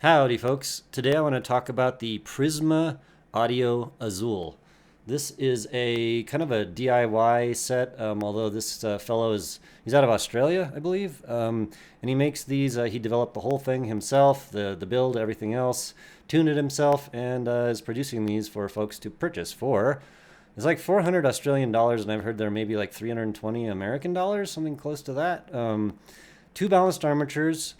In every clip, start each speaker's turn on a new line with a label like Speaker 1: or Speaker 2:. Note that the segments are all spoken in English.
Speaker 1: Howdy, folks. Today I want to talk about the Prisma Audio Azul. This is a kind of a DIY set, although this fellow he's out of Australia, I believe. And he makes these, he developed the whole thing himself, the build, everything else, tuned it himself, and is producing these for folks to purchase for. It's like 400 Australian dollars, and I've heard they're maybe like 320 American dollars, something close to that. Two balanced armatures.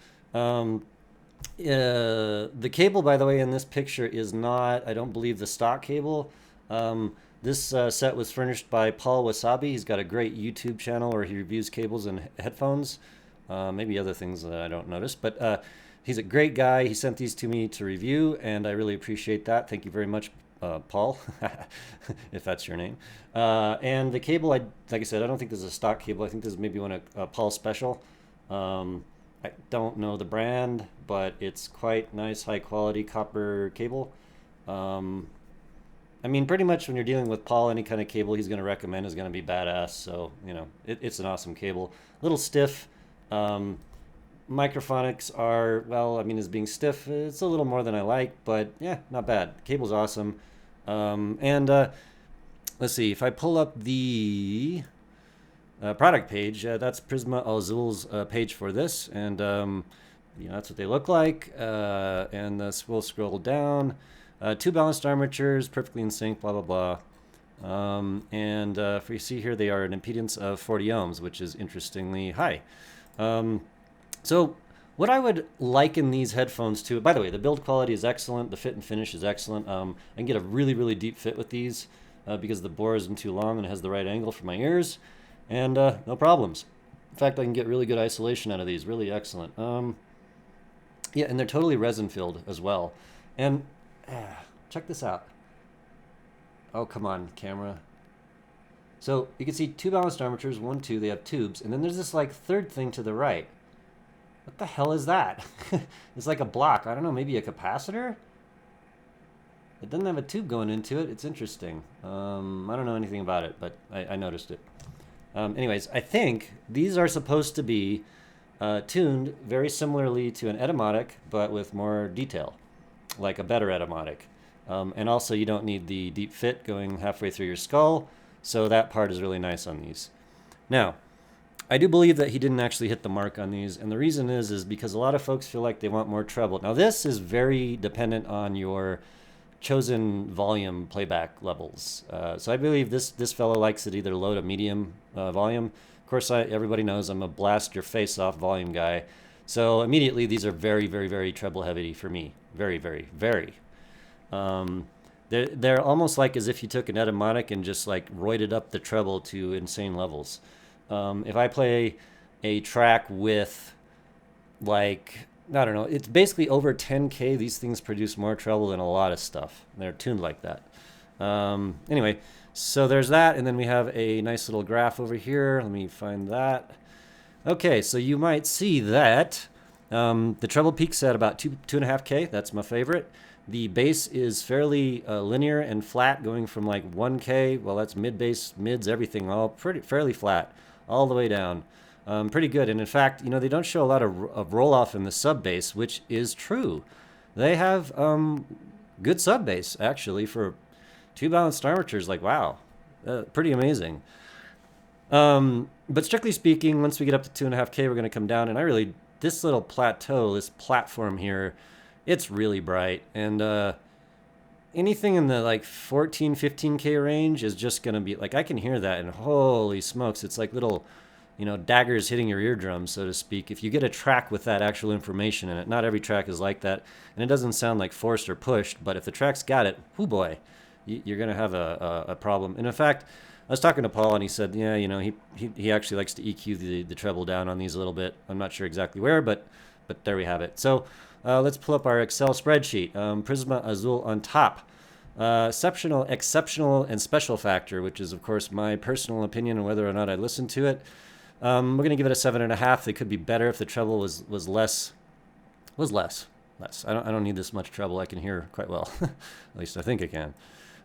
Speaker 1: The cable, by the way, in this picture is not, I don't believe, the stock cable. This set was furnished by Paul Wasbi. He's got a great YouTube channel where he reviews cables and headphones, maybe other things that I don't notice. But he's a great guy. He sent these to me to review, and I really appreciate that. Thank you very much, Paul, if that's your name. And the cable, like I said, I don't think this is a stock cable. I think this is maybe one of Paul's special. I don't know the brand, but it's quite nice, high quality copper cable. Um, I mean, pretty much when you're dealing with Paul, any kind of cable he's going to recommend is going to be badass. So, it's an awesome cable. A little stiff. Um, Microphonics are, well, I mean, as being stiff, it's a little more than I like, but yeah, not bad. Cable's awesome. And let's see, if I pull up the product page, that's Prisma Azul's page for this, and that's what they look like. And we'll scroll down. Two balanced armatures, perfectly in sync, blah blah blah. And if you see here, they are an impedance of 40 ohms, which is interestingly high. So what I would liken these headphones to, by the way, the build quality is excellent, the fit and finish is excellent. I can get a really, really deep fit with these because the bore isn't too long and it has the right angle for my ears, and no problems. In fact, I can get really good isolation out of these, really excellent. Yeah, and they're totally resin filled as well. And check this out. Oh, come on, camera. So you can see two balanced armatures, one, two, they have tubes, and then there's this like third thing to the right. What the hell is that? It's like a block. I don't know, maybe a capacitor? It doesn't have a tube going into it. It's interesting. I don't know anything about it, but I noticed it. Anyways, I think these are supposed to be tuned very similarly to an etymotic, but with more detail, like a better etymotic. And also, you don't need the deep fit going halfway through your skull, so that part is really nice on these. Now, I do believe that he didn't actually hit the mark on these, and the reason is because a lot of folks feel like they want more treble. Now, this is very dependent on your chosen volume playback levels. So I believe this fellow likes it either low to medium volume. Of course, everybody knows I'm a blast your face off volume guy. So immediately, these are very, very, very treble heavy for me. Very, very, very. They're almost like as if you took an etymotic and just like roided up the treble to insane levels. If I play a track with like, I don't know, it's basically over 10K, these things produce more treble than a lot of stuff. They're tuned like that. Anyway, so there's that, and then we have a nice little graph over here. Let me find that. Okay, so you might see that the treble peaks at about 2.5K. That's my favorite. The bass is fairly linear and flat, going from like 1K. Well, that's mid bass, mids, everything, all fairly flat, all the way down. Pretty good. And in fact, they don't show a lot of roll off in the sub bass, which is true. They have good sub bass actually for two balanced armatures. Like, wow, pretty amazing. But strictly speaking, once we get up to 2.5K, we're going to come down. And this little plateau, this platform here, it's really bright. And anything in the like 14, 15K range is just going to be like, I can hear that, and holy smokes, it's like little, daggers hitting your eardrums, so to speak. If you get a track with that actual information in it, not every track is like that. And it doesn't sound like forced or pushed, but if the track's got it, whoo boy, you're going to have a problem. And in fact, I was talking to Paul, and he said, yeah, he actually likes to EQ the treble down on these a little bit. I'm not sure exactly where, but there we have it. So let's pull up our Excel spreadsheet. Prisma Azul on top. Exceptional, and special factor, which is, of course, my personal opinion on whether or not I listen to it. We're going to give it a 7.5. They could be better if the treble was less. I don't need this much treble. I can hear quite well. At least I think I can.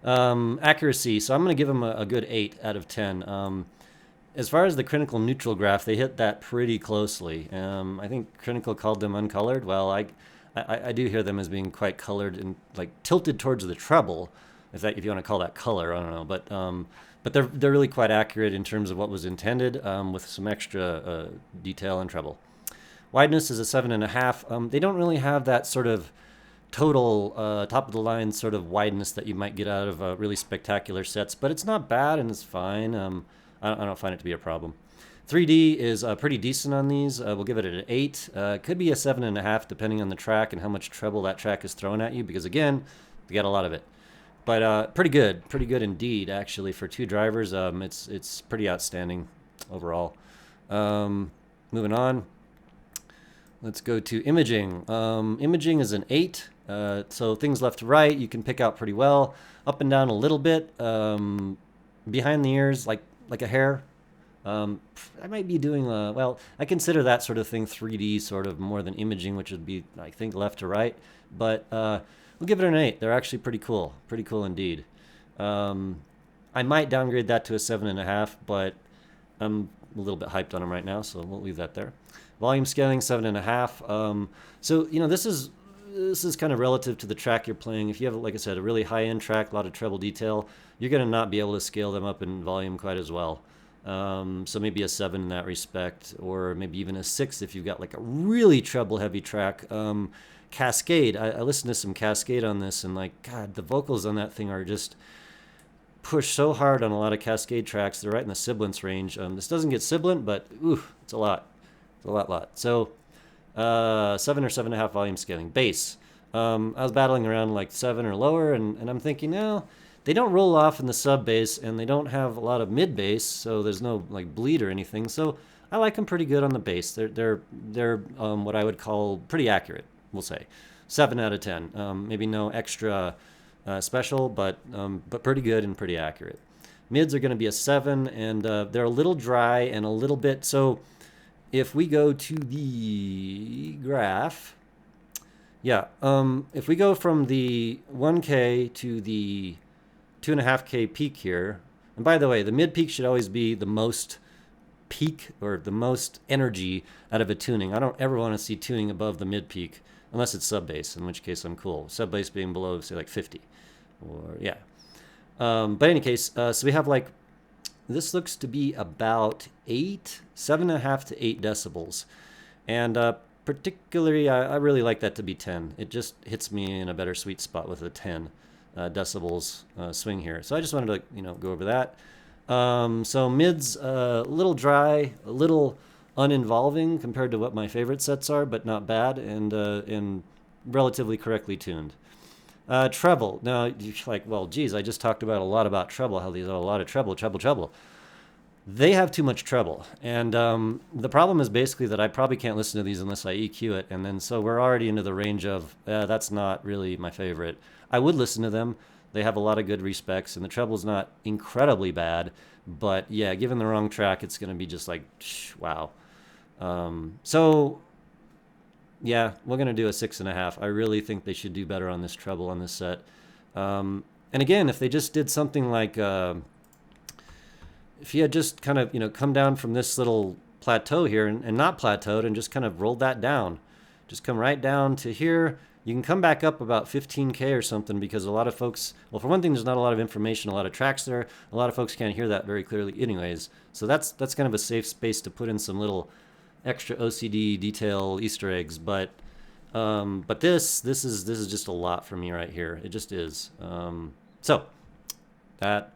Speaker 1: Accuracy. So I'm going to give them a good 8 out of 10. As far as the critical neutral graph, they hit that pretty closely. I think Critical called them uncolored. Well, I do hear them as being quite colored and like tilted towards the treble, if you want to call that color, I don't know, but they're really quite accurate in terms of what was intended, with some extra detail and treble. Wideness is a 7.5. They don't really have that sort of total top of the line sort of wideness that you might get out of really spectacular sets, but it's not bad and it's fine. I don't find it to be a problem. 3D is pretty decent on these. We'll give it an 8. Could be a 7.5 depending on the track and how much treble that track is throwing at you, because again, you get a lot of it. But pretty good indeed, actually, for 2 drivers. It's pretty outstanding overall. Moving on, let's go to imaging. Imaging is an 8. So things left to right, you can pick out pretty well. Up and down a little bit. Behind the ears, like a hair. I might be doing well, I consider that sort of thing 3D sort of more than imaging, which would be, I think, left to right. But we'll give it an 8. They're actually pretty cool indeed. I might downgrade that to a 7.5, but I'm a little bit hyped on them right now, so we'll leave that there. Volume scaling 7.5. So this is kind of relative to the track you're playing. If you have, like I said, a really high-end track, a lot of treble detail, you're going to not be able to scale them up in volume quite as well. So maybe a 7 in that respect, or maybe even a 6 if you've got like a really treble heavy track. Cascade, I listened to some Cascade on this, and like, God, the vocals on that thing are just pushed so hard on a lot of Cascade tracks. They're right in the sibilance range. This doesn't get sibilant, but it's a lot. It's a lot. So 7 or 7.5 volume scaling. Bass. I was battling around like 7 or lower, and I'm thinking, no, they don't roll off in the sub bass, and they don't have a lot of mid bass, so there's no like bleed or anything. So I like them pretty good on the bass. They're what I would call pretty accurate, we'll say. 7 out of 10. Maybe no extra special, but pretty good and pretty accurate. Mids are going to be a 7, and they're a little dry and a little bit. So if we go to the graph, yeah, if we go from the 1K to the 2.5K peak here, and by the way, the mid peak should always be the most peak or the most energy out of a tuning. I don't ever want to see tuning above the mid peak unless it's sub bass, in which case I'm cool. Sub bass being below, say, like 50, or yeah. But in any case, so we have like, this looks to be about 7.5 to 8 decibels, and particularly I really like that to be 10. It just hits me in a better sweet spot with a 10 decibels swing here. So I just wanted to go over that. So mids a little dry, a little uninvolving compared to what my favorite sets are, but not bad, and relatively correctly tuned. Treble. Now you're like, well, geez, I just talked about a lot about treble, how these are a lot of treble. They have too much treble, and the problem is basically that I probably can't listen to these unless I EQ it, and then so we're already into the range of that's not really my favorite. I would listen to them. They have a lot of good respects, and the treble's not incredibly bad, but yeah, given the wrong track, it's going to be just like, wow. So yeah, we're going to do a 6.5. I really think they should do better on this treble on this set. And again, if they just did something like, if you had just kind of, come down from this little plateau here and not plateaued and just kind of rolled that down, just come right down to here. You can come back up about 15K or something, because a lot of folks, well, for one thing, there's not a lot of information, a lot of tracks there. A lot of folks can't hear that very clearly anyways. So that's kind of a safe space to put in some little extra OCD detail Easter eggs. But this is just a lot for me right here. It just is. So that,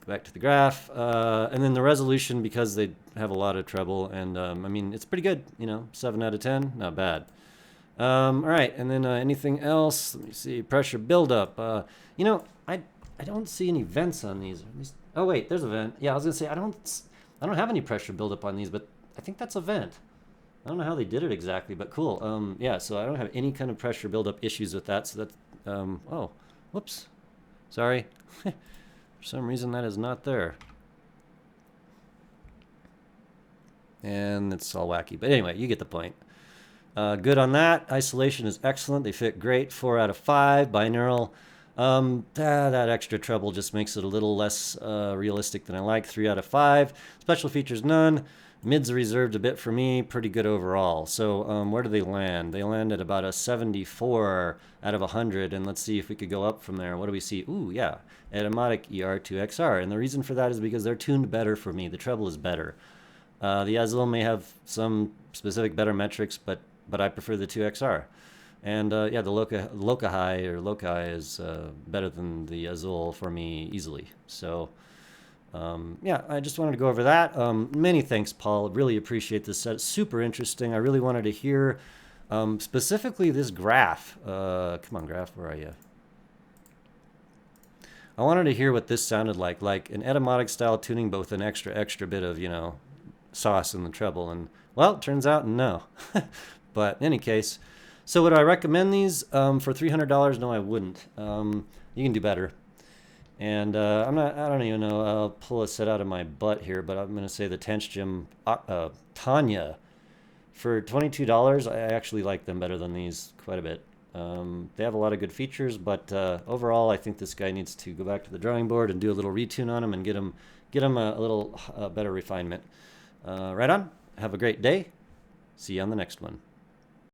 Speaker 1: go back to the graph, and then the resolution, because they have a lot of treble, and I mean, it's pretty good, 7 out of 10, not bad. All right, and then anything else? Let me see. Pressure buildup. I don't see any vents on these. Oh wait, there's a vent. Yeah, I was gonna say I don't have any pressure buildup on these, but I think that's a vent. I don't know how they did it exactly, but cool. Yeah, so I don't have any kind of pressure buildup issues with that. So that's oh, whoops, sorry. For some reason that is not there, and it's all wacky. But anyway, you get the point. Good on that. Isolation is excellent. They fit great. 4 out of 5. Binaural. That extra treble just makes it a little less realistic than I like. 3 out of 5. Special features, none. Mids are reserved a bit for me, pretty good overall. So where do they land? They land at about a 74 out of 100, and let's see if we could go up from there. What do we see? Ooh, yeah, Automatic ER2XR, and the reason for that is because they're tuned better for me. The treble is better. The Azul may have some specific better metrics, but I prefer the 2XR. And yeah, the Loci is better than the Azul for me easily. So yeah, I just wanted to go over that. Many thanks, Paul. Really appreciate this set. Super interesting. I really wanted to hear specifically this graph. Come on, graph, where are you? I wanted to hear what this sounded like an etymodic style tuning, but with an extra bit of, you know, sauce in the treble. And well, it turns out no. But in any case, so would I recommend these for $300? No, I wouldn't. You can do better. And I don't even know, I'll pull a set out of my butt here, but I'm going to say the Tench Gym Tanya. For $22, I actually like them better than these quite a bit. They have a lot of good features, but overall, I think this guy needs to go back to the drawing board and do a little retune on him and get him a little better refinement. Right on. Have a great day. See you on the next one.